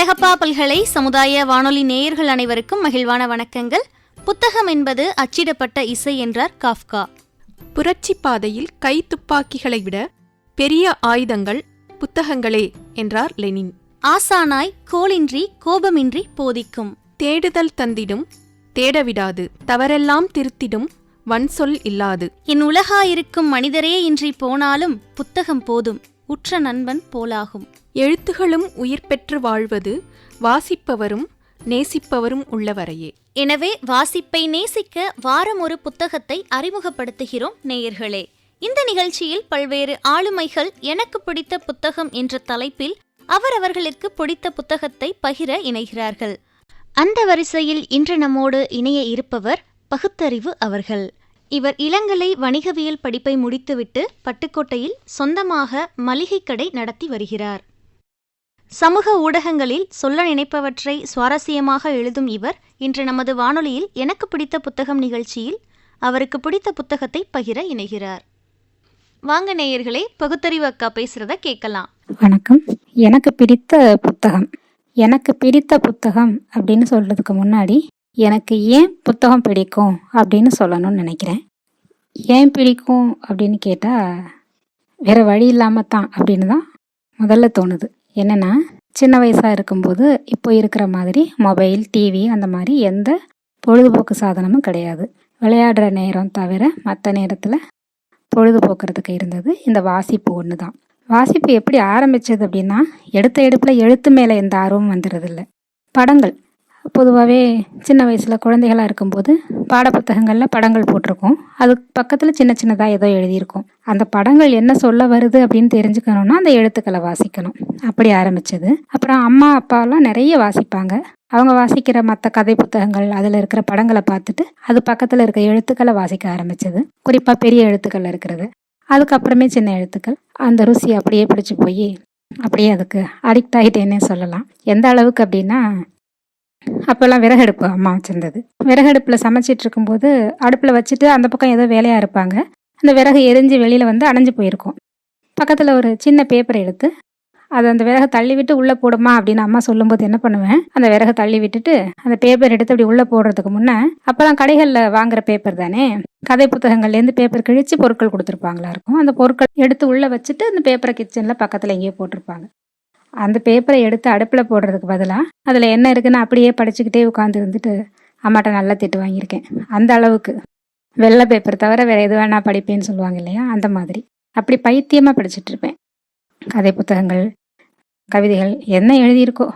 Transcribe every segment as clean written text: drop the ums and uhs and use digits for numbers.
அழகப்பா பல்கலை சமுதாய வானொலி நேயர்கள் அனைவருக்கும் மகிழ்வான வணக்கங்கள். புத்தகம் என்பது அச்சிடப்பட்ட இசை என்றார் காஃப்கா. புரட்சி பாதையில் கை துப்பாக்கிகளை விட பெரிய ஆயுதங்கள் புத்தகங்களே என்றார் லெனின். ஆசானாய் கோளின்றி கோபமின்றி போதிக்கும், தேடுதல் தந்திடும் தேடவிடாது, தவறெல்லாம் திருத்திடும் வன்சொல் இல்லாது. என் உலகாயிருக்கும் மனிதரே இன்றி போனாலும் புத்தகம் போதும், உற்ற நண்பன் போலாகும். எழுத்துகளும் உயிர் பெற்று வாழ்வது வாசிப்பவரும் நேசிப்பவரும் உள்ளவரையே. எனவே வாசிப்பை நேசிக்க வாரம் ஒரு புத்தகத்தை அறிமுகப்படுத்துகிறோம் நேயர்களே. இந்த நிகழ்ச்சியில் பல்வேறு ஆளுமைகள் எனக்கு பிடித்த புத்தகம் என்ற தலைப்பில் அவரவர்களுக்கு பிடித்த புத்தகத்தை பகிர இணைகிறார்கள். அந்த வரிசையில் இன்று நம்மோடு இணைய இருப்பவர் பகுத்தறிவு அவர்கள். இவர் இளங்கலை வணிகவியல் படிப்பை முடித்துவிட்டு பட்டுக்கோட்டையில் சொந்தமாக மளிகை கடை நடத்தி வருகிறார். சமூக ஊடகங்களில் சொல்ல நினைப்பவற்றை சுவாரஸ்யமாக எழுதும் இவர் இன்று நமது வானொலியில் எனக்கு பிடித்த புத்தகம் நிகழ்ச்சியில் அவருக்கு பிடித்த புத்தகத்தை பகிர இணைகிறார். வாங்க நேயர்களே, பகுத்தறிவு அக்கா பேசுறத கேட்கலாம். வணக்கம். எனக்கு பிடித்த புத்தகம் அப்படின்னு சொல்றதுக்கு முன்னாடி எனக்கு ஏன் புத்தகம் பிடிக்கும் அப்படின்னு சொல்லணும்னு நினைக்கிறேன். ஏன் பிடிக்கும் அப்படின்னு கேட்டால் வேற வழி இல்லாமல் தான் அப்படின்னு தான் முதல்ல தோணுது. என்னென்னா, சின்ன வயசாக இருக்கும்போது இப்போ இருக்கிற மாதிரி மொபைல், டிவி அந்த மாதிரி எந்த பொழுதுபோக்கு சாதனமும் கிடையாது. விளையாடுற நேரம் தவிர மற்ற நேரத்தில் பொழுதுபோக்குறதுக்கு இருந்தது இந்த வாசிப்பு ஒன்று தான். வாசிப்பு எப்படி ஆரம்பித்தது அப்படின்னா, எடுத்த எடுப்பில் எழுத்து மேலே எந்த ஆர்வமும் வந்துடுறதில்ல. படங்கள் பொதுவாகவே சின்ன வயசில் குழந்தைகளாக இருக்கும்போது பாடப்புத்தகங்களில் படங்கள் போட்டிருக்கோம். அதுக்கு பக்கத்தில் சின்ன சின்னதாக ஏதோ எழுதியிருக்கும். அந்த படங்கள் என்ன சொல்ல வருது அப்படின்னு தெரிஞ்சுக்கணுன்னா அந்த எழுத்துக்களை வாசிக்கணும். அப்படி ஆரம்பித்தது. அப்புறம் அம்மா அப்பாலாம் நிறைய வாசிப்பாங்க. அவங்க வாசிக்கிற மற்ற கதை புத்தகங்கள், அதில் இருக்கிற படங்களை பார்த்துட்டு அது பக்கத்தில் இருக்க எழுத்துக்களை வாசிக்க ஆரம்பித்தது. குறிப்பாக பெரிய எழுத்துக்கள் இருக்கிறது. அதுக்கப்புறமே சின்ன எழுத்துக்கள். அந்த ருசி அப்படியே பிடிச்சி போய் அப்படியே அதுக்கு அடிக்ட் ஆகிட்டேன்னே சொல்லலாம். எந்த அளவுக்கு அப்படின்னா, அப்போல்லாம் விறகடுப்பு அம்மா வச்சுருந்தது. விறகடுப்பில் சமைச்சிட்டு இருக்கும்போது அடுப்பில் வச்சுட்டு அந்த பக்கம் ஏதோ வேலையாக இருப்பாங்க. அந்த விறகு எரிஞ்சு வெளியில் வந்து அணைஞ்சு போயிருக்கும். பக்கத்தில் ஒரு சின்ன பேப்பரை எடுத்து அதை அந்த விறகை தள்ளி விட்டு உள்ளே போடுமா அப்படின்னு அம்மா சொல்லும்போது என்ன பண்ணுவேன், அந்த விறகை தள்ளி விட்டுட்டு அந்த பேப்பர் எடுத்து அப்படி உள்ளே போடுறதுக்கு முன்னே, அப்போல்லாம் கடைகளில் வாங்குற பேப்பர் தானே, கதை புத்தகங்கள்லேருந்து பேப்பர் கிழிச்சு பொருட்கள் கொடுத்துருப்பாங்களா இருக்கும். அந்த பொருட்கள் எடுத்து உள்ளே வச்சுட்டு அந்த பேப்பரை கிச்சனில் பக்கத்தில் எங்கேயோ போட்டிருப்பாங்க. அந்த பேப்பரை எடுத்து அடுப்பில் போடுறதுக்கு பதிலாக அதில் என்ன இருக்குன்னு அப்படியே படிச்சுக்கிட்டே உட்காந்து இருந்துட்டு அம்மாட்ட நல்லா திட்டு வாங்கியிருக்கேன். அந்த அளவுக்கு வெள்ளை பேப்பர் தவிர வேறு எது வேணா படிப்பேன்னு சொல்லுவாங்க இல்லையா, அந்த மாதிரி அப்படி பைத்தியமாக படிச்சுட்டு இருப்பேன். கதை புத்தகங்கள், கவிதைகள் என்ன எழுதியிருக்கோ,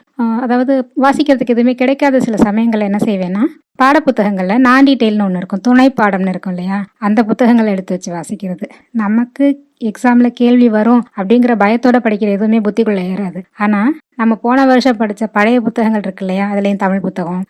அதாவது வாசிக்கிறதுக்கு எதுவுமே கிடைக்காத சில சமயங்களில் என்ன செய்வேன்னா, பாடப்புத்தகங்களில் நான் டீட்டெயில்னு ஒன்று இருக்கும், துணை பாடம்னு இருக்கும் இல்லையா, அந்த புத்தகங்களை எடுத்து வச்சு வாசிக்கிறது. நமக்கு எக்ஸாமில் கேள்வி வரும் அப்படிங்கிற பயத்தோட படிக்கிற எதுவுமே புத்திக்குள்ளே ஏறாது. ஆனால் நம்ம போன வருஷம் படித்த பழைய புத்தகங்கள் இருக்கு இல்லையா, அதுலேயும் தமிழ் புத்தகம்,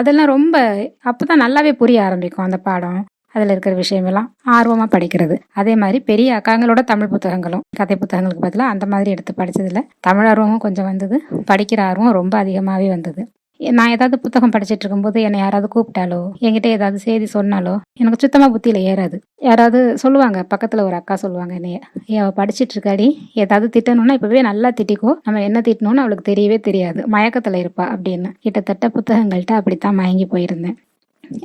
அதெல்லாம் ரொம்ப அப்போ தான் நல்லாவே புரிய ஆரம்பிக்கும். அந்த பாடம், அதில் இருக்கிற விஷயமெல்லாம் ஆர்வமாக படிக்கிறது. அதே மாதிரி பெரிய அக்காங்களோட தமிழ் புத்தகங்களும் கதை புத்தகங்களுக்கு பதிலாக அந்த மாதிரி எடுத்து படித்ததில் தமிழ் ஆர்வமும் கொஞ்சம் வந்தது, படிக்கிற ஆர்வம் ரொம்ப அதிகமாகவே வந்தது. நான் ஏதாவது புத்தகம் படிச்சுட்டு இருக்கும்போது என்னை யாராவது கூப்பிட்டாலோ என்கிட்ட ஏதாவது செய்தி சொன்னாலோ எனக்கு சுத்தமாக புத்தியில் ஏறாது. யாராவது சொல்லுவாங்க, பக்கத்தில் ஒரு அக்கா சொல்லுவாங்க, என்னைய அவள் படிச்சுட்டு இருக்காடி, ஏதாவது திட்டணும்னா இப்போவே நல்லா திட்டிக்கோ, நம்ம என்ன திட்டணும்னு அவளுக்கு தெரியவே தெரியாது, மயக்கத்தில் இருப்பா அப்படின்னு. கிட்டத்தட்ட புத்தகங்கள்கிட்ட அப்படித்தான் மயங்கி போயிருந்தேன்.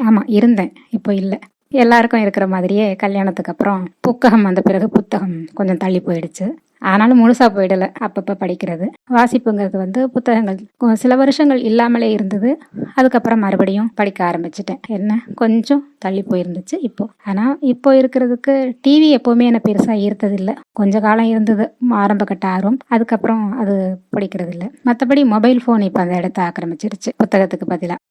ஆமாம், இருந்தேன், இப்போ இல்லை. எல்லாருக்கும் இருக்கிற மாதிரியே கல்யாணத்துக்கு அப்புறம் புத்தகம் வந்த பிறகு புத்தகம் கொஞ்சம் தள்ளி போயிடுச்சு. ஆனாலும் முழுசாக போயிடலை. அப்பப்போ படிக்கிறது, வாசிப்புங்கிறது வந்து புத்தகங்கள் சில வருஷங்கள் இல்லாமலே இருந்தது. அதுக்கப்புறம் மறுபடியும் படிக்க ஆரம்பிச்சிட்டேன். என்ன கொஞ்சம் தள்ளி போயிருந்துச்சு இப்போ. ஆனால் இப்போ இருக்கிறதுக்கு டிவி எப்போவுமே என்னை பெருசாக ஈர்த்ததில்லை. கொஞ்ச காலம் இருந்தது ஆரம்ப கட்ட ஆர்வம், அதுக்கப்புறம் அது பிடிக்கிறது இல்லை. மற்றபடி மொபைல் ஃபோன் இப்போ அந்த இடத்த ஆக்கிரமிச்சிருச்சு புத்தகத்துக்கு பதிலாக.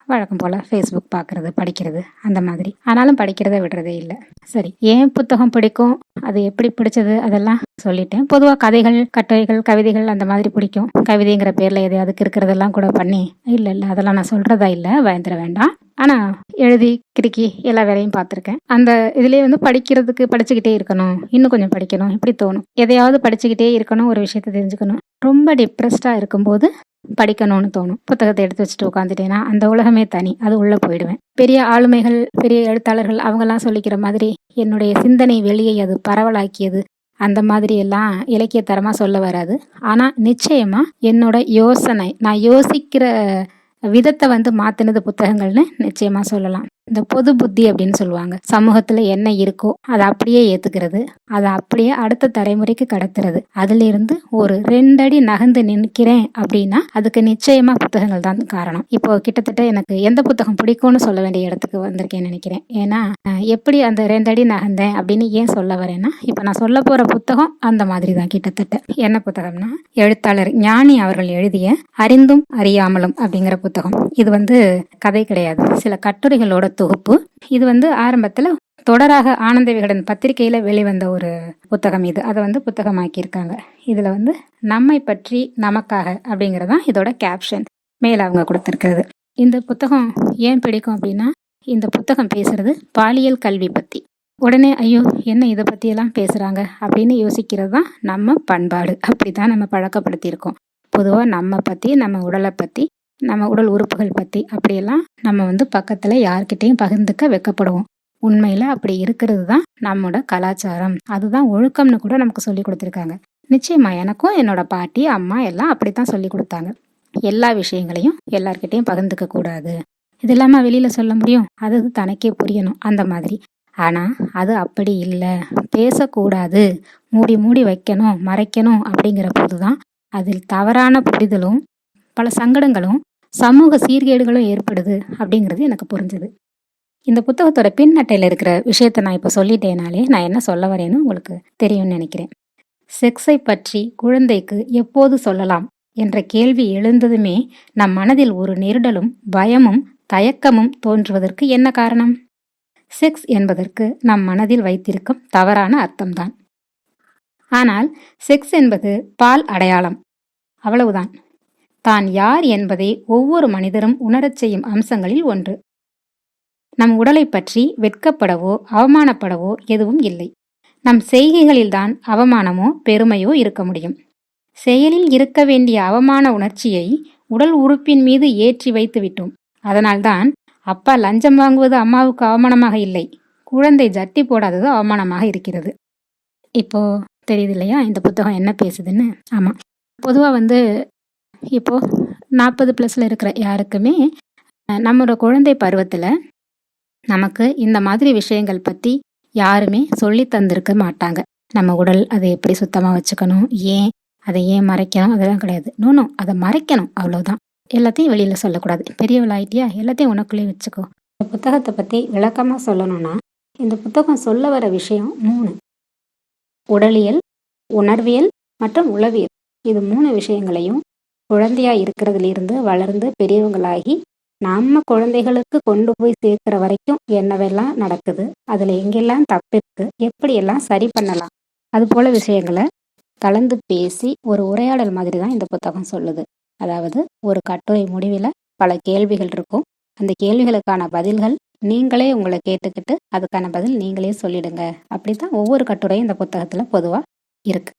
வழக்கம் போல் ஃபேஸ்புக் பார்க்குறது, படிக்கிறது அந்த மாதிரி. ஆனாலும் படிக்கிறத விடுறதே இல்லை. சரி, ஏன் புத்தகம் பிடிக்கும், அது எப்படி பிடிச்சது அதெல்லாம் சொல்லிட்டேன். பொதுவாக கதைகள், கட்டுரைகள், கவிதைகள் அந்த மாதிரி பிடிக்கும். கவிதைங்கிற பேரில் எதையாவது இருக்கிறதெல்லாம் கூட பண்ணி, இல்லை அதெல்லாம் நான் சொல்கிறதா இல்லை, பயந்துட வேண்டாம். ஆனால் எழுதி கிறுக்கி எல்லா வேலையும் பார்த்துருக்கேன். அந்த இதுலேயே வந்து படிச்சுக்கிட்டே இருக்கணும், இன்னும் கொஞ்சம் படிக்கணும் இப்படி தோணும். எதையாவது படிச்சுக்கிட்டே இருக்கணும், ஒரு விஷயத்தை தெரிஞ்சுக்கணும். ரொம்ப டிப்ரெஸ்டாக இருக்கும்போது படிக்கணும்னு தோணும். புத்தகத்தை எடுத்து வச்சுட்டு உட்காந்துட்டேன்னா அந்த உலகமே தனி, அது உள்ளே போயிடுவேன். பெரிய ஆளுமைகள், பெரிய எழுத்தாளர்கள் அவங்கெல்லாம் சொல்லிக்கிற மாதிரி என்னுடைய சிந்தனை வெளியை அது பரவலாக்கியது அந்த மாதிரி எல்லாம் இலக்கியத்தரமாக சொல்ல வராது. ஆனால் நிச்சயமாக என்னோட யோசனை, நான் யோசிக்கிற விதத்தை மாற்றினது புத்தகங்கள்னு நிச்சயமாக சொல்லலாம். இந்த பொது புத்தி அப்படின்னு சொல்லுவாங்க. சமூகத்தில் என்ன இருக்கோ அதை அப்படியே ஏற்றுக்கிறது, அதை அப்படியே அடுத்த தலைமுறைக்கு கடத்துறது. அதிலிருந்து ஒரு 2 அடி நகர்ந்து நிற்கிறேன் அப்படின்னா அதுக்கு நிச்சயமாக புத்தகங்கள் தான் காரணம். இப்போ கிட்டத்தட்ட எனக்கு எந்த புத்தகம் பிடிக்கும்னு சொல்ல வேண்டிய இடத்துக்கு வந்திருக்கேன்னு நினைக்கிறேன். ஏன்னா எப்படி அந்த 2 அடி நகர்ந்தேன் அப்படின்னு ஏன் சொல்ல வரேன்னா, இப்போ நான் சொல்ல போகிற புத்தகம் அந்த மாதிரி தான் கிட்டத்தட்ட. என்ன புத்தகம்னா, எழுத்தாளர் ஞானி அவர்கள் எழுதிய அறிந்தும் அறியாமலும் அப்படிங்கிற புத்தகம். இது கதை கிடையாது, சில கட்டுரைகளோட தொகுப்பு. இது ஆரம்பத்தில் தொடராக ஆனந்த விகடன் பத்திரிகையில வெளிவந்த ஒரு புத்தகம். இது அதை புத்தகமாக்கியிருக்காங்க. இதுல நம்மை பற்றி நமக்காக அப்படிங்கறதான் இதோட கேப்ஷன் மேல அவங்க கொடுத்திருக்கிறது. இந்த புத்தகம் ஏன் பிடிக்கும் அப்படின்னா, இந்த புத்தகம் பேசுறது பாலியல் கல்வி பத்தி. உடனே ஐயோ என்ன இதை பத்தியெல்லாம் பேசுறாங்க அப்படின்னு யோசிக்கிறது தான் நம்ம பண்பாடு. அப்படிதான் நம்ம பழக்கப்படுத்தியிருக்கோம். பொதுவாக நம்ம பத்தி, நம்ம உடலை பத்தி, நம்ம உடல் உறுப்புகள் பத்தி அப்படியெல்லாம் நம்ம பக்கத்துல யார்கிட்டையும் பகிர்ந்துக்க வெக்கப்படுவோம். உண்மையில அப்படி இருக்கிறது தான் நம்மோட கலாச்சாரம். அதுதான் ஒழுக்கம்னு கூட நமக்கு சொல்லி கொடுத்துருக்காங்க. நிச்சயமா எனக்கும் என்னோட பாட்டி, அம்மா எல்லாம் அப்படித்தான் சொல்லி கொடுத்தாங்க. எல்லா விஷயங்களையும் எல்லார்கிட்டையும் பகிர்ந்துக்க கூடாது, இது இல்லாம வெளியில சொல்ல முடியும், அது தனக்கே புரியணும் அந்த மாதிரி. ஆனா அது அப்படி இல்லை, பேசக்கூடாது, மூடி மூடி வைக்கணும், மறைக்கணும் அப்படிங்கிற போதுதான் அதில் தவறான புரிதலும் பல சங்கடங்களும் சமூக சீர்கேடுகளும் ஏற்படுது அப்படிங்கிறது எனக்கு புரிஞ்சுது. இந்த புத்தகத்தோட பின்னட்டையில் இருக்கிற விஷயத்த நான் இப்போ சொல்லிட்டேனாலே நான் என்ன சொல்ல வரேன்னு உங்களுக்கு தெரியும்னு நினைக்கிறேன். செக்ஸை பற்றி குழந்தைக்கு எப்போது சொல்லலாம் என்ற கேள்வி எழுந்ததுமே நம் மனதில் ஒரு நெருடலும் பயமும் தயக்கமும் தோன்றுவதற்கு என்ன காரணம்? செக்ஸ் என்பதற்கு நம் மனதில் வைத்திருக்கும் தவறான அர்த்தம்தான். ஆனால் செக்ஸ் என்பது பால் அடையாளம், அவ்வளவுதான். தான் யார் என்பதை ஒவ்வொரு மனிதரும் உணரச் செய்யும் அம்சங்களில் ஒன்று. நம் உடலை பற்றி வெட்கப்படவோ அவமானப்படவோ எதுவும் இல்லை. நம் செய்கைகளில்தான் அவமானமோ பெருமையோ இருக்க முடியும். செயலில் இருக்க வேண்டிய அவமான உணர்ச்சியை உடல் உறுப்பின் மீது ஏற்றி வைத்து விட்டோம். அதனால்தான் அப்பா லஞ்சம் வாங்குவது அம்மாவுக்கு அவமானமாக இல்லை, குழந்தை ஜட்டி போடாதது அவமானமாக இருக்கிறது. இப்போ தெரியுது இல்லையா இந்த புத்தகம் என்ன பேசுதுன்னு? ஆமா, பொதுவா இப்போ 40+ இருக்கிற யாருக்குமே நம்மளோட குழந்தை பருவத்துல நமக்கு இந்த மாதிரி விஷயங்கள் பத்தி யாருமே சொல்லி தந்திருக்க மாட்டாங்க. நம்ம உடல் அதை எப்படி சுத்தமா வச்சுக்கணும், அதை ஏன் மறைக்கணும், அதெல்லாம் கிடையாது. நோ, அதை மறைக்கணும், அவ்வளவுதான். எல்லாத்தையும் வெளியில சொல்லக்கூடாது. பெரியவளாயிட்டியா, எல்லாத்தையும் உனக்குள்ளே வச்சுக்கோ. இந்த புத்தகத்தை பத்தி விளக்கமா சொல்லணும்னா, இந்த புத்தகம் சொல்ல வர விஷயம் 3: உடலியல், உணர்வியல் மற்றும் உளவியல். இது 3 விஷயங்களையும் குழந்தையா இருக்கிறதுல வளர்ந்து பெரியவங்களாகி நம்ம குழந்தைகளுக்கு கொண்டு போய் சேர்க்கிற வரைக்கும் என்னவெல்லாம் நடக்குது, அதுல எங்கெல்லாம் தப்பு இருக்கு, எப்படியெல்லாம் சரி பண்ணலாம், அது போல விஷயங்களை கலந்து பேசி ஒரு உரையாடல் மாதிரி தான் இந்த புத்தகம் சொல்லுது. அதாவது ஒரு கட்டுரை முடிவில் பல கேள்விகள் இருக்கும். அந்த கேள்விகளுக்கான பதில்கள் நீங்களே உங்களை கேட்டுக்கிட்டு அதுக்கான பதில் நீங்களே சொல்லிடுங்க. அப்படித்தான் ஒவ்வொரு கட்டுரையும் இந்த புத்தகத்துல பொதுவா இருக்கு.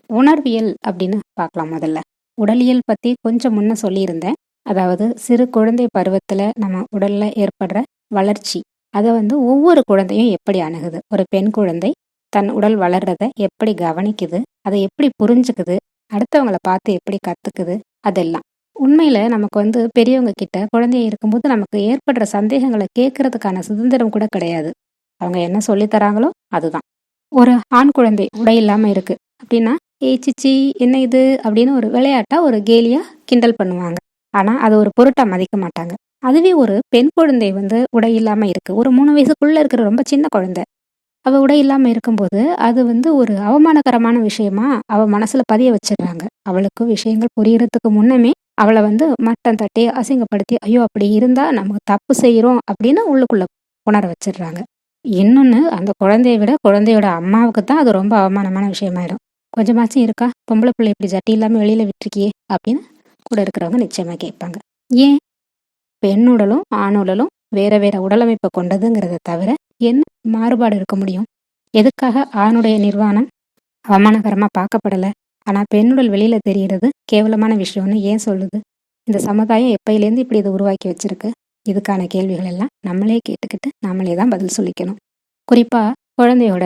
உணர்வியல் அப்படின்னு பார்க்கலாம். முதல்ல உடலியல் பத்தி கொஞ்சம் முன்ன சொல்லியிருந்தேன். அதாவது சிறு குழந்தை பருவத்துல நம்ம உடல்ல ஏற்படுற வளர்ச்சி, அதை ஒவ்வொரு குழந்தையும் எப்படி அணுகுது, ஒரு பெண் குழந்தை தன் உடல் வளர்றத எப்படி கவனிக்குது, அதை எப்படி புரிஞ்சுக்குது, அடுத்தவங்களை பார்த்து எப்படி கத்துக்குது, அதெல்லாம் உண்மையில நமக்கு பெரியவங்க கிட்ட குழந்தைய இருக்கும்போது நமக்கு ஏற்படுற சந்தேகங்களை கேட்கறதுக்கான சுதந்திரம் கூட கிடையாது. அவங்க என்ன சொல்லி தராங்களோ அதுதான். ஒரு ஆண் குழந்தை உடை இல்லாம இருக்கு அப்படின்னா, சிச்சி என்ன இது அப்படின்னு ஒரு விளையாட்டா ஒரு கேலியா கிண்டல் பண்ணுவாங்க. ஆனா அது ஒரு பொருட்டா மதிக்க மாட்டாங்க. அதுவே ஒரு பெண் குழந்தை உடை இல்லாம இருக்கு, ஒரு 3 வயசுக்குள்ள இருக்கிற ரொம்ப சின்ன குழந்தை, அவ உடை இல்லாம இருக்கும்போது அது ஒரு அவமானகரமான விஷயமா அவ மனசுல பதிய வச்சிடுறாங்க. அவளுக்கு விஷயங்கள் புரியறதுக்கு முன்னமே அவளை மட்டம் தட்டி அசிங்கப்படுத்தி, ஐயோ அப்படி இருந்தா நம்ம தப்பு செய்யறோம் அப்படின்னு உள்ளுக்குள்ள உணர வச்சிடுறாங்க. இன்னொன்னு, அந்த குழந்தைய விட குழந்தையோட அம்மாவுக்கு தான் அது ரொம்ப அவமானமான விஷயமாயிடும். கொஞ்சமாச்சும் இருக்கா, பொம்பளை பிள்ளை இப்படி ஜட்டி இல்லாம வெளியில விட்டுருக்கியே அப்படின்னு கூட இருக்கிறவங்க நிச்சயமா கேட்பாங்க. ஏன் பெண்ணுடலும் ஆணுடலும் வேற வேற உடலமைப்பை கொண்டதுங்கிறத தவிர என்ன மாறுபாடு இருக்க முடியும்? எதுக்காக ஆணுடைய நிர்வாணம் அவமானகரமா பார்க்கப்படல, ஆனா பெண்ணுடல் வெளியில தெரிகிறது கேவலமான விஷயம்னு ஏன் சொல்லுது? இந்த சமுதாயம் எப்பயிலேருந்து இப்படி இதை உருவாக்கி வச்சிருக்கு? இதுக்கான கேள்விகள் எல்லாம் நம்மளே கேட்டுக்கிட்டு நம்மளே தான் பதில் சொல்லிக்கணும். குறிப்பா குழந்தையோட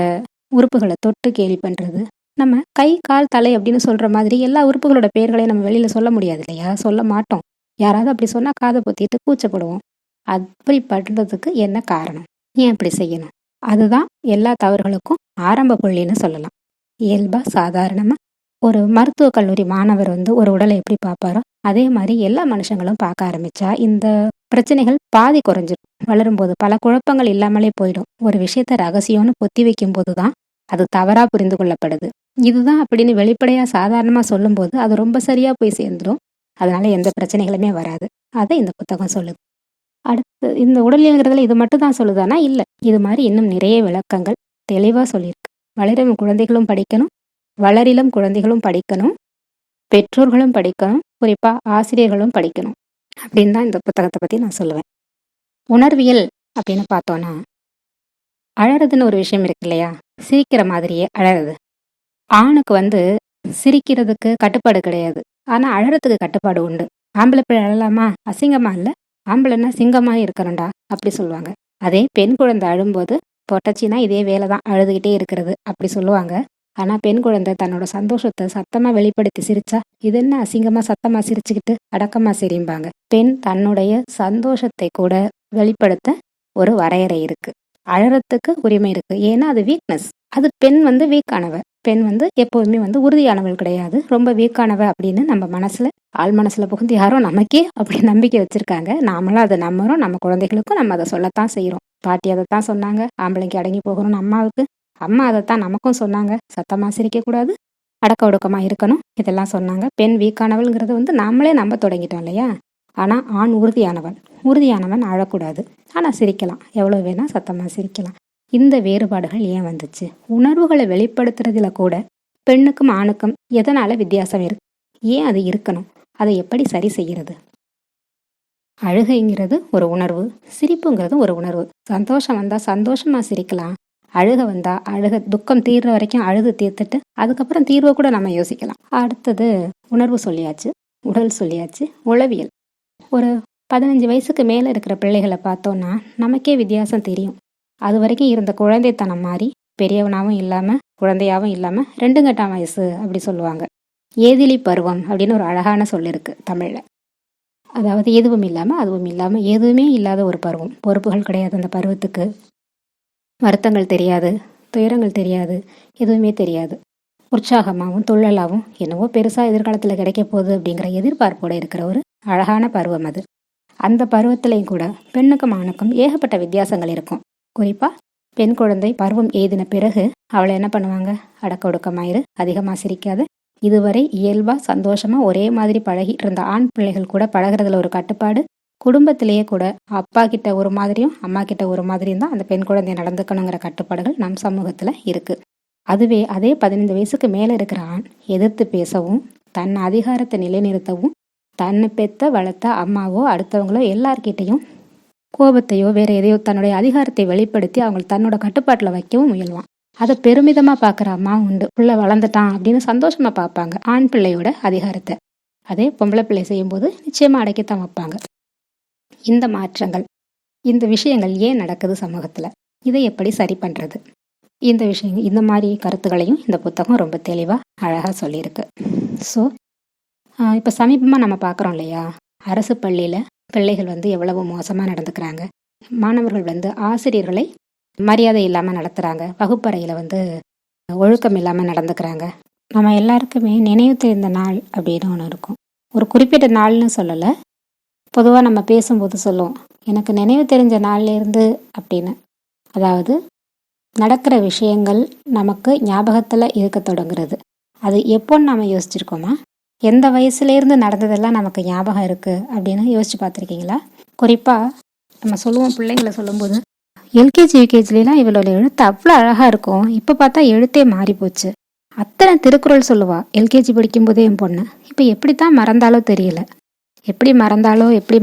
உறுப்புகளை தொட்டு கேலி பண்றது, நம்ம கை கால் தலை அப்படின்னு சொல்ற மாதிரி எல்லா உறுப்புகளோட பெயர்களையும் நம்ம வெளியில சொல்ல முடியாது இல்லையா, சொல்ல மாட்டோம். யாராவது அப்படி சொன்னா காதை பொத்திட்டு கூச்சப்படுவோம். அப்படி பண்றதுக்கு என்ன காரணம், ஏன் அப்படி செய்யணும்? அதுதான் எல்லா தவறுகளுக்கும் ஆரம்ப புள்ளின்னு சொல்லலாம். இயல்பா சாதாரணமா ஒரு மருத்துவக் கல்லூரி மாணவர் வந்து ஒரு உடலை எப்படி பார்ப்பாரோ அதே மாதிரி எல்லா மனுஷங்களும் பார்க்க ஆரம்பிச்சா இந்த பிரச்சனைகள் பாதி குறைஞ்சிடும். வளரும்போது பல குழப்பங்கள் இல்லாமலே போயிடும். ஒரு விஷயத்த ரகசியம்னு பொத்தி வைக்கும் போதுதான் அது தவறா புரிந்து கொள்ளப்படுது. இதுதான் அப்படின்னு வெளிப்படையா சாதாரணமா சொல்லும்போது அது ரொம்ப சரியா போய் சேர்ந்துடும். அதனால எந்த பிரச்சனைகளுமே வராது. அதை இந்த புத்தகம் சொல்லுது. அடுத்து இந்த உடலியல்ங்கிறதுல இது மட்டும் தான் சொல்லுதானா? இல்லை, இது மாதிரி இன்னும் நிறைய விளக்கங்கள் தெளிவா சொல்லியிருக்கு. வளரும் குழந்தைகளும் படிக்கணும், வளரிலும் குழந்தைகளும் படிக்கணும், பெற்றோர்களும் படிக்கணும், குறிப்பா ஆசிரியர்களும் படிக்கணும் அப்படின்னு தான் இந்த புத்தகத்தை பத்தி நான் சொல்லுவேன். உணர்வியல் அப்படின்னு பார்த்தோம்னா, அழறதுன்னு ஒரு விஷயம் இருக்கு இல்லையா, சிரிக்கிற மாதிரியே அழறது. ஆணுக்கு வந்து சிரிக்கிறதுக்கு கட்டுப்பாடு கிடையாது, ஆனா அழறதுக்கு கட்டுப்பாடு உண்டு. ஆம்பளை பிள்ளை அழலாமா, அசிங்கமா இல்ல, ஆம்பளைன்னா சிங்கமா இருக்கணும்டா அப்படி சொல்லுவாங்க. அதே பெண் குழந்தை அழும்போது பொட்டச்சின்னா இதே வேலை தான், அழுதுகிட்டே இருக்கிறது அப்படி சொல்லுவாங்க. ஆனா பெண் குழந்தை தன்னோட சந்தோஷத்தை சத்தமா வெளிப்படுத்தி சிரிச்சா இது என்ன அசிங்கமா சத்தமா சிரிச்சுக்கிட்டு அடக்கமா சிரிம்பாங்க. பெண் தன்னுடைய சந்தோஷத்தை கூட வெளிப்படுத்த ஒரு வரையறை இருக்கு. அழறதுக்கு உரிமை இருக்கு, ஏன்னா அது வீக்னஸ். அது பெண் வந்து வீக்கானவ. பெண் வந்து எப்போதுமே வந்து உறுதியானவள் கிடையாது, ரொம்ப வீக்கானவ அப்படின்னு நம்ம மனசுல ஆள் மனசுல புகுந்து யாரோ நமக்கே அப்படி நம்பிக்கை வச்சிருக்காங்க. நாமளும் அதை நம்புறோம். நம்ம குழந்தைகளுக்கும் நம்ம அதை சொல்லத்தான் செய்யறோம். பாட்டி அதைத்தான் சொன்னாங்க, ஆம்பளைக்கு அடங்கி போகணும்னு அம்மாவுக்கு. அம்மா அதைத்தான் நமக்கும் சொன்னாங்க, சத்தமா சிரிக்க கூடாது, அடக்க ஒடுக்கமா இருக்கணும், இதெல்லாம் சொன்னாங்க. பெண் வீக்கானவள்ங்கிறது வந்து நாமளே நம்ப தொடங்கிட்டோம் இல்லையா. ஆனா ஆண் உறுதியானவன் அழக்கூடாது, ஆனா சிரிக்கலாம், எவ்வளவு வேணா சத்தமா சிரிக்கலாம். இந்த வேறுபாடுகள் ஏன் வந்துச்சு? உணர்வுகளை வெளிப்படுத்துறதுல கூட பெண்ணுக்கும் ஆணுக்கும் எதனால வித்தியாசம் இருக்கு? ஏன் அது இருக்கணும்? அதை எப்படி சரி செய்யறது? அழுகைங்கிறது ஒரு உணர்வு, சிரிப்புங்கிறது ஒரு உணர்வு. சந்தோஷம் வந்தா சந்தோஷமா சிரிக்கலாம், அழுக வந்தா துக்கம் தீர்ற வரைக்கும் அழுது தீர்த்துட்டு அதுக்கப்புறம் தீர்வை கூட நம்ம யோசிக்கலாம். அடுத்தது உணர்வு சொல்லியாச்சு, உடல் சொல்லியாச்சு, உளவியல். ஒரு 15 வயசுக்கு மேல இருக்கிற பிள்ளைகளை பார்த்தோம்னா நமக்கே வித்தியாசம் தெரியும். அது வரைக்கும் இருந்த குழந்தைத்தனம் மாறி பெரியவனாவும் இல்லாம குழந்தையாவும் இல்லாம 2 கட்டாம் வயசு அப்படி சொல்லுவாங்க. ஏதிலி பருவம் அப்படின்னு ஒரு அழகான சொல் இருக்கு தமிழ்ல. அதாவது எதுவும் இல்லாம அதுவும் இல்லாம எதுவுமே இல்லாத ஒரு பருவம். பொறுப்புகள் கிடையாது அந்த பருவத்துக்கு, வருத்தங்கள் தெரியாது, துயரங்கள் தெரியாது, எதுவுமே தெரியாது. உற்சாகமாகவும் துள்ளலாகவும் என்னவோ பெருசா எதிர்காலத்துல கிடைக்க போகுது அப்படிங்கிற எதிர்பார்ப்போட இருக்கிற ஒரு அழகான பருவம் அது. அந்த பருவத்திலையும் கூட பெண்ணுக்கும் ஆணுக்கும் ஏகப்பட்ட வித்தியாசங்கள் இருக்கும். குறிப்பா பெண் குழந்தை பருவம் எய்தின பிறகு அவளை என்ன பண்ணுவாங்க, அடக்க ஒடுக்கமாயிரு, அதிகமா சிரிக்காது. இதுவரை இயல்பா சந்தோஷமா ஒரே மாதிரி பழகி இருந்த ஆண் பிள்ளைகள் கூட பழகிறதுல ஒரு கட்டுப்பாடு, குடும்பத்திலேயே கூட அப்பா கிட்ட ஒரு மாதிரியும் அம்மா கிட்ட ஒரு மாதிரியும் தான் அந்த பெண் குழந்தைய நடந்துக்கணுங்கிற கட்டுப்பாடுகள் நம் சமூகத்துல இருக்கு. அதுவே அதே 15 வயசுக்கு மேல இருக்கிற ஆண் எதிர்த்து பேசவும், தன் அதிகாரத்தை நிலைநிறுத்தவும், தன்னை பெத்த வளர்த்த அம்மாவோ அடுத்தவங்களோ எல்லார்கிட்டையும் கோபத்தையோ வேற எதையோ தன்னுடைய அதிகாரத்தை வெளிப்படுத்தி அவங்க தன்னோட கட்டுப்பாட்டுல வைக்கவும் முயல்வான். அதை பெருமிதமா பாக்குற அம்மா உண்டு. பிள்ளை வளர்ந்துட்டான் அப்படின்னு சந்தோஷமா பார்ப்பாங்க ஆண் பிள்ளையோட அதிகாரத்தை. அதே பொம்பளை பிள்ளை செய்யும் போது நிச்சயமா அடக்கித்தான் வைப்பாங்க. இந்த மாற்றங்கள், இந்த விஷயங்கள் ஏன் நடக்குது சமூகத்துல, இதை எப்படி சரி பண்றது? இந்த விஷயங்கள், இந்த மாதிரி கருத்துக்களையும் இந்த புத்தகம் ரொம்ப தெளிவா அழகா சொல்லியிருக்கு. ஸோ இப்போ சமீபமாக நம்ம பார்க்குறோம் இல்லையா, அரசு பள்ளியில பிள்ளைகள் வந்து எவ்வளவு மோசமா நடந்துக்கிறாங்க. மாணவர்கள் வந்து ஆசிரியர்களை மரியாதை இல்லாம நடத்துறாங்க, வகுப்பறையில வந்து ஒழுக்கம் இல்லாம நடந்துக்கிறாங்க. நம்ம எல்லாருக்குமே நினைவு தெரிந்த நாள் அப்படின்னு ஒன்று இருக்கும். ஒரு குறிப்பிட்ட நாள்னு சொல்லலை, பொதுவாக நம்ம பேசும்போது சொல்லுவோம் எனக்கு நினைவு தெரிஞ்ச நாள்ல இருந்து அப்படின்னு. அதாவது நடக்கிற விஷயங்கள் நமக்கு ஞாபகத்தில் இருக்க தொடங்குறது. அது எப்போன்னு நம்ம யோசிச்சிருக்கோமா? எந்த வயசுலேருந்து நடந்ததெல்லாம் நமக்கு ஞாபகம் இருக்குது அப்படின்னு யோசிச்சு பார்த்துருக்கீங்களா? குறிப்பாக நம்ம சொல்லுவோம், பிள்ளைங்களை சொல்லும்போது எல்கேஜி யூகேஜிலாம் இவளோட எழுத்து அவ்வளோ அழகாக இருக்கும், இப்போ பார்த்தா எழுத்தே மாறி போச்சு, அத்தனை திருக்குறள் சொல்லுவா எல்கேஜி படிக்கும்போதே என் பொண்ணு. இப்போ எப்படித்தான் மறந்தாலோ தெரியல. எப்படி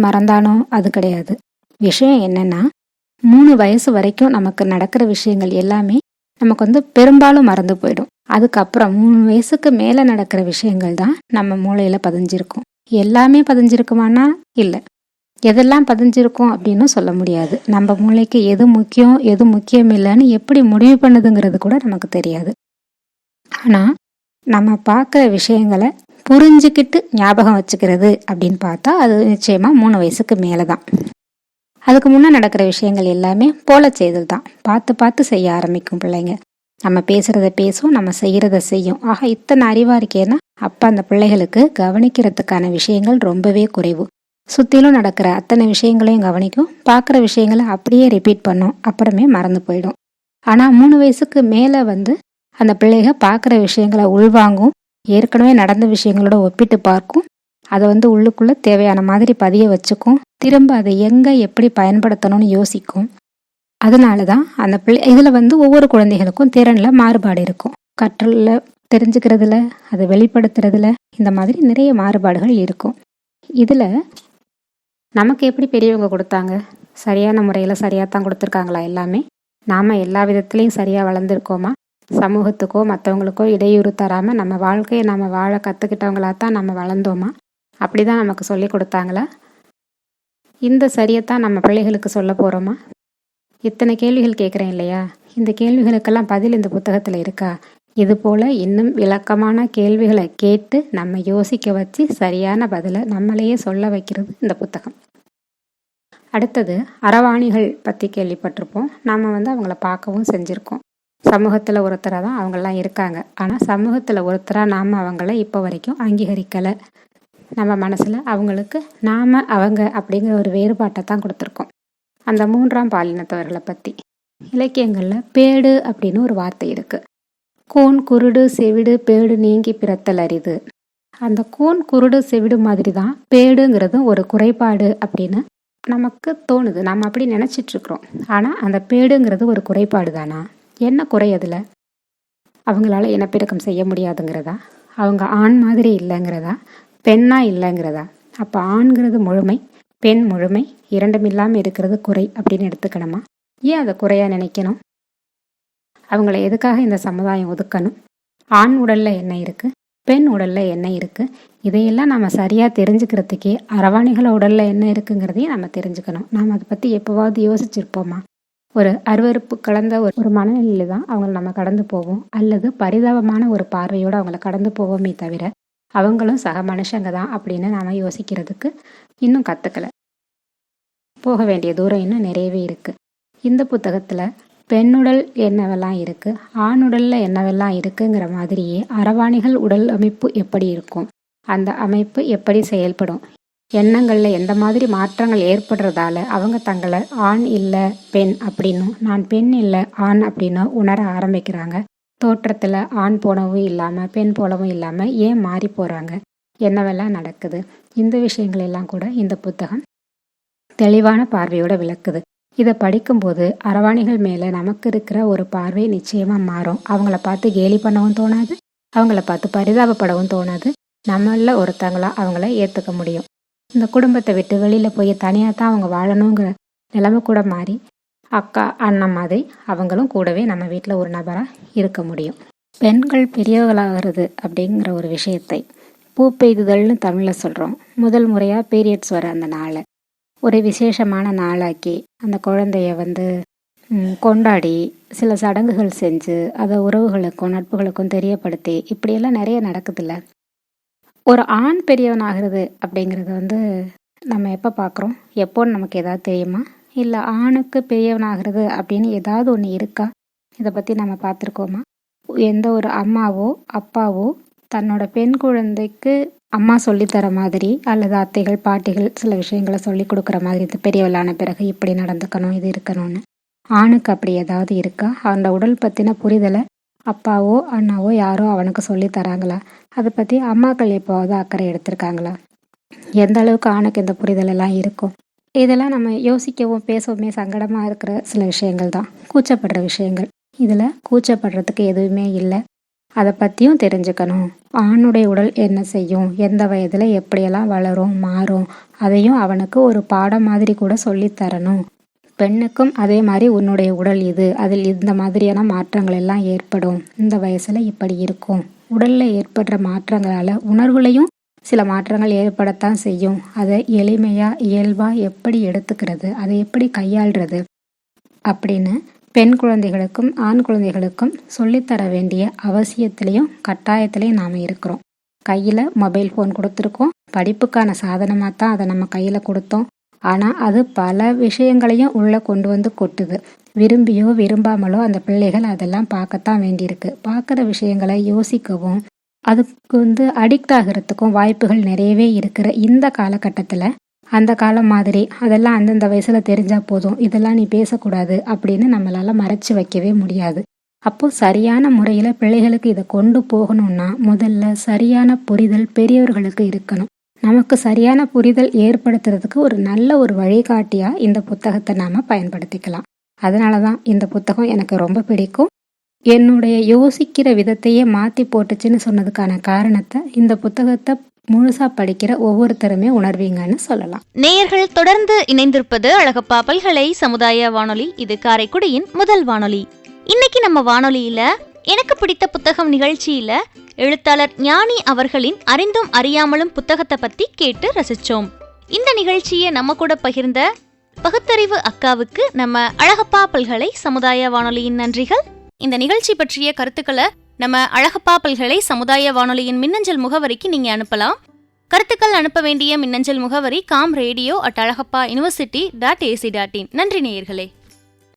மறந்தானோ அது கிடையாது. விஷயம் என்னன்னா 3 வயசு வரைக்கும் நமக்கு நடக்கிற விஷயங்கள் எல்லாமே நமக்கு வந்து பெரும்பாலும் மறந்து போயிடும். அதுக்கப்புறம் 3 வயசுக்கு மேல நடக்கிற விஷயங்கள் தான் நம்ம மூளையில பதிஞ்சிருக்கும். எல்லாமே பதிஞ்சிருக்குமானா இல்லை, எதெல்லாம் பதிஞ்சிருக்கும் அப்படின்னு சொல்ல முடியாது. நம்ம மூளைக்கு எது முக்கியம் எது முக்கியம் இல்லைன்னு எப்படி முடிவு பண்ணுதுங்கிறது கூட நமக்கு தெரியாது. ஆனா நம்ம பார்க்குற விஷயங்களை புரிஞ்சுக்கிட்டு ஞாபகம் வச்சுக்கிறது அப்படின்னு பார்த்தா அது நிச்சயமாக 3 வயசுக்கு மேலே தான். அதுக்கு முன்னே நடக்கிற விஷயங்கள் எல்லாமே போல செய்தல் தான். பார்த்து பார்த்து செய்ய ஆரம்பிக்கும் பிள்ளைங்க. நம்ம பேசுகிறத பேசும், நம்ம செய்கிறத செய்யும். ஆக இத்தனை அறிவாக இருக்கேன்னா அப்போ அந்த பிள்ளைகளுக்கு கவனிக்கிறதுக்கான விஷயங்கள் ரொம்பவே குறைவு. சுற்றிலும் நடக்கிற அத்தனை விஷயங்களையும் கவனிக்கும், பார்க்குற விஷயங்களை அப்படியே ரிப்பீட் பண்ணும், அப்புறமே மறந்து போயிடும். ஆனால் 3 வயசுக்கு மேலே அந்த பிள்ளைங்க பார்க்குற விஷயங்களை உள்வாங்கும், ஏற்கனவே நடந்த விஷயங்களோட ஒப்பிட்டு பார்க்கும், அதை உள்ளுக்குள்ளே தேவையான மாதிரி பதிய வச்சுக்கும், திரும்ப அதை எங்கே எப்படி பயன்படுத்தணும்னு யோசிக்கும். அதனால தான் அந்த பிள்ளை இதில் ஒவ்வொரு குழந்தைகளுக்கும் திறனில் மாறுபாடு இருக்கும். கற்றலில், தெரிஞ்சுக்கிறதுல, அதை வெளிப்படுத்துறதுல இந்த மாதிரி நிறைய மாறுபாடுகள் இருக்கும். இதில் நமக்கு எப்படி பெரியவங்க கொடுத்தாங்க? சரியான முறையில் சரியாக தான் கொடுத்துருக்காங்களா எல்லாமே? நாம் எல்லா விதத்துலேயும் சரியாக வளர்ந்துருக்கோமா? சமூகத்துக்கோ மற்றவங்களுக்கோ இடையூறு தராமல் நம்ம வாழ்க்கையை நாம் வாழ கற்றுக்கிட்டவங்களா தான் நம்ம வளர்ந்தோமா? அப்படி தான் நமக்கு சொல்லி கொடுத்தாங்களா? இந்த சரியத்தான் நம்ம பிள்ளைகளுக்கு சொல்ல போகிறோமா? இத்தனை கேள்விகள் கேட்குறேன் இல்லையா? இந்த கேள்விகளுக்கெல்லாம் பதில் இந்த புத்தகத்தில் இருக்கா? இது போல் இன்னும் விளக்கமான கேள்விகளை கேட்டு நம்ம யோசிக்க வச்சு சரியான பதிலை நம்மளையே சொல்ல வைக்கிறது இந்த புத்தகம். அடுத்தது அரவாணிகள் பற்றி கேள்விப்பட்டிருப்போம். நாம் அவங்கள பார்க்கவும் செஞ்சுருக்கோம். சமூகத்தில் ஒருத்தராக தான் அவங்களாம் இருக்காங்க. ஆனால் சமூகத்தில் ஒருத்தராக நாம் அவங்கள இப்போ வரைக்கும் அங்கீகரிக்கலை. நம்ம மனசில் அவங்களுக்கு நாம் அவங்க அப்படிங்கிற ஒரு வேறுபாட்டை தான் கொடுத்துருக்கோம். அந்த 3ஆம் பாலினத்தவர்களை பற்றி இலக்கியங்களில் பேடு அப்படின்னு ஒரு வார்த்தை இருக்குது. கூன், குருடு, செவிடு, பேடு நீங்கி பிறத்தல் அரிது. அந்த கூன், குருடு, செவிடு மாதிரி தான் பேடுங்கிறதும் ஒரு குறைபாடு அப்படின்னு நமக்கு தோணுது. நம்ம அப்படி நினச்சிட்ருக்குறோம். ஆனால் அந்த பேடுங்கிறது ஒரு குறைபாடு தானா? என்ன குறை அதில்? அவங்களால இனப்பெருக்கம் செய்ய முடியாதுங்கிறதா? அவங்க ஆண் மாதிரி இல்லைங்கிறதா? பெண்ணா இல்லைங்கிறதா? அப்போ ஆண்கிறது முழுமை, பெண் முழுமை, இரண்டும் இல்லாமல் இருக்கிறது குறை அப்படின்னு எடுத்துக்கணுமா? ஏன் அதை குறையாக நினைக்கணும்? அவங்கள எதுக்காக இந்த சமுதாயம் ஒதுக்கணும்? ஆண் உடலில் என்ன இருக்குது, பெண் உடலில் என்ன இருக்குது, இதையெல்லாம் நம்ம சரியாக தெரிஞ்சுக்கிறதுக்கே அரவாணிகள உடலில் என்ன இருக்குங்கிறதையும் நம்ம தெரிஞ்சுக்கணும். நாம் அதை பற்றி எப்போவாவது யோசிச்சிருப்போமா? ஒரு அருவருப்பு கலந்த ஒரு மனநிலையில் தான் அவங்கள நம்ம கடந்து போவோம், அல்லது பரிதாபமான ஒரு பார்வையோடு அவங்கள கடந்து போவோமே தவிர அவங்களும் சக மனுஷங்க தான் அப்படின்னு நாம் யோசிக்கிறதுக்கு இன்னும் கற்றுக்கலை. போக வேண்டிய தூரம் இன்னும் நிறையவே இருக்குது. இந்த புத்தகத்தில் பெண்ணுடல் என்னவெல்லாம் இருக்குது, ஆணுடலில் என்னவெல்லாம் இருக்குங்கிற மாதிரியே அரவாணிகள் உடல் அமைப்பு எப்படி இருக்கும், அந்த அமைப்பு எப்படி செயல்படும், எண்ணங்களில் எந்த மாதிரி மாற்றங்கள் ஏற்படுறதால அவங்க தங்களை ஆண் இல்லை பெண் அப்படின்னும், நான் பெண் இல்லை ஆண் அப்படின்னும் உணர ஆரம்பிக்கிறாங்க. தோற்றத்தில் ஆண் போலவும் இல்லாமல் பெண் போலவும் இல்லாமல் ஏன் மாறி போகிறாங்க, என்னவெல்லாம் நடக்குது, இந்த விஷயங்கள் எல்லாம் கூட இந்த புத்தகம் தெளிவான பார்வையோடு விளக்குது. இதை படிக்கும்போது அரவாணிகள் மேலே நமக்கு இருக்கிற ஒரு பார்வை நிச்சயமாக மாறும். அவங்கள பார்த்து கேலி பண்ணவும் தோணாது, அவங்கள பார்த்து பரிதாபப்படவும் தோணாது. நம்மள ஒருத்தங்களா அவங்கள ஏற்றுக்க முடியும். இந்த குடும்பத்தை விட்டு வெளியில் போய் தனியாக தான் அவங்க வாழணுங்கிற நிலைமை கூட மாறி அக்கா அண்ணன் மாதிரி அவங்களும் கூடவே நம்ம வீட்டில் ஒரு நபராக இருக்க முடியும். பெண்கள் பெரியவர்களாகிறது அப்படிங்கிற ஒரு விஷயத்தை பூ பெய்துதல்னு தமிழில் சொல்கிறோம். முதல் முறையாக பீரியட்ஸ் வர அந்த நாளை ஒரு விசேஷமான நாளாக்கி அந்த குழந்தைய கொண்டாடி சில சடங்குகள் செஞ்சு அதை உறவுகளுக்கும் நட்புகளுக்கும் தெரியப்படுத்தி இப்படியெல்லாம் நிறைய நடக்குதுல்ல. ஒரு ஆண் பெரியவனாகிறது அப்படிங்கிறது நம்ம எப்போ பார்க்குறோம்? எப்போன்னு நமக்கு ஏதாவது தெரியுமா? இல்லை ஆணுக்கு பெரியவனாகிறது அப்படின்னு ஏதாவது ஒன்று இருக்கா? இதை பற்றி நம்ம பார்த்துருக்கோமா? எந்த ஒரு அம்மாவோ அப்பாவோ தன்னோட பெண் குழந்தைக்கு அம்மா சொல்லித்தர மாதிரி அல்லது அத்தைகள் பாட்டிகள் சில விஷயங்களை சொல்லி கொடுக்குற மாதிரி இந்த பெரியவளான பிறகு இப்படி நடந்துக்கணும், இது இருக்கணும்னு ஆணுக்கு அப்படி ஏதாவது இருக்கா? அவனோட உடல் பற்றின புரிதலை அப்பாவோ அண்ணாவோ யாரோ அவனுக்கு சொல்லி தராங்களா? அதை பற்றி அம்மாக்கள் எப்போவாவது அக்கறை எடுத்திருக்காங்களா? எந்த அளவுக்கு ஆணுக்கு இந்த புரிதல் எல்லாம் இருக்கும்? இதெல்லாம் நம்ம யோசிக்கவும் பேசவுமே சங்கடமாக இருக்கிற சில விஷயங்கள் தான், கூச்சப்படுற விஷயங்கள். இதில் கூச்சப்படுறதுக்கு எதுவுமே இல்லை. அதை பற்றியும் தெரிஞ்சுக்கணும். ஆணுடைய உடல் என்ன செய்யும், எந்த வயதில் எப்படியெல்லாம் வளரும் மாறும், அதையும் அவனுக்கு ஒரு பாடம் மாதிரி கூட சொல்லித்தரணும். பெண்ணுக்கும் அதே மாதிரி உன்னுடைய உடல் இது, அதில் இந்த மாதிரியான மாற்றங்கள் எல்லாம் ஏற்படும், இந்த வயசில் இப்படி இருக்கும். உடலில் ஏற்படுற மாற்றங்களால் உணர்வுலையும் சில மாற்றங்கள் ஏற்படத்தான் செய்யும். அதை எளிமையாக இயல்பாக எப்படி எடுத்துக்கிறது, அதை எப்படி கையாள்றது அப்படின்னு பெண் குழந்தைகளுக்கும் ஆண் குழந்தைகளுக்கும் சொல்லித்தர வேண்டிய அவசியத்திலையும் கட்டாயத்திலையும் நாம் இருக்கிறோம். கையில் மொபைல் ஃபோன் கொடுத்துருக்கோம், படிப்புக்கான சாதனமாக தான் அதை நம்ம கையில் கொடுத்தோம். ஆனால் அது பல விஷயங்களையும் உள்ளே கொண்டு வந்து கொட்டுது. விரும்பியோ விரும்பாமலோ அந்த பிள்ளைகள் அதெல்லாம் பார்க்கத்தான் வேண்டியிருக்கு. பார்க்குற விஷயங்களை யோசிக்கவும் அதுக்கு அடிக்ட் ஆகிறதுக்கும் வாய்ப்புகள் நிறையவே இருக்கிற இந்த காலகட்டத்தில் அந்த காலம் மாதிரி அதெல்லாம் அந்தந்த வயசில் தெரிஞ்சால் போதும், இதெல்லாம் நீ பேசக்கூடாது அப்படின்னு நம்மளால் மறைச்சி வைக்கவே முடியாது. அப்போ சரியான முறையில் பிள்ளைகளுக்கு இதை கொண்டு போகணும்னா முதல்ல சரியான புரிதல் பெரியவர்களுக்கு இருக்கணும். நமக்கு சரியான புரிதல் ஏற்படுத்துறதுக்கு ஒரு நல்ல ஒரு வழிகாட்டியாக இந்த புத்தகத்தை நாம் பயன்படுத்திக்கலாம். அதனால தான் இந்த புத்தகம் எனக்கு ரொம்ப பிடிக்கும். என்னுடைய யோசிக்கிற விதத்தையே மாற்றி போட்டுச்சுன்னு சொன்னதுக்கான காரணத்தை இந்த புத்தகத்தை முழுசா படிக்கிற ஒவ்வொருத்தருமே உணர்வீங்கன்னு சொல்லலாம். நேயர்கள் தொடர்ந்து இணைந்திருப்பது அழகப்பா பல்கலை சமுதாய வானொலி. இது காரைக்குடியின் முதல் வானொலி. இன்னைக்கு நம்ம வானொலியில எனக்கு பிடித்த புத்தகம் நிகழ்ச்சியில எழுத்தாளர் ஞானி அவர்களின் அறிந்தும் அறியாமலும் புத்தகத்தை பத்தி கேட்டு ரசிச்சோம். இந்த நிகழ்ச்சியை நம்ம கூட பகிர்ந்த பகுத்தறிவு அக்காவுக்கு நம்ம அழகப்பா பல்கலை சமுதாய வானொலியின் நன்றிகள். இந்த நிகழ்ச்சி பற்றிய கருத்துக்களை நம்ம அழகப்பா பல்கலை சமுதாய வானொலியின் மின்னஞ்சல் முகவரிக்கு நீங்க அனுப்பலாம். கருத்துக்கள் அனுப்ப வேண்டிய மின்னஞ்சல் முகவரி comradio@alagappauniversity.ac.in. நன்றி நேயர்களே.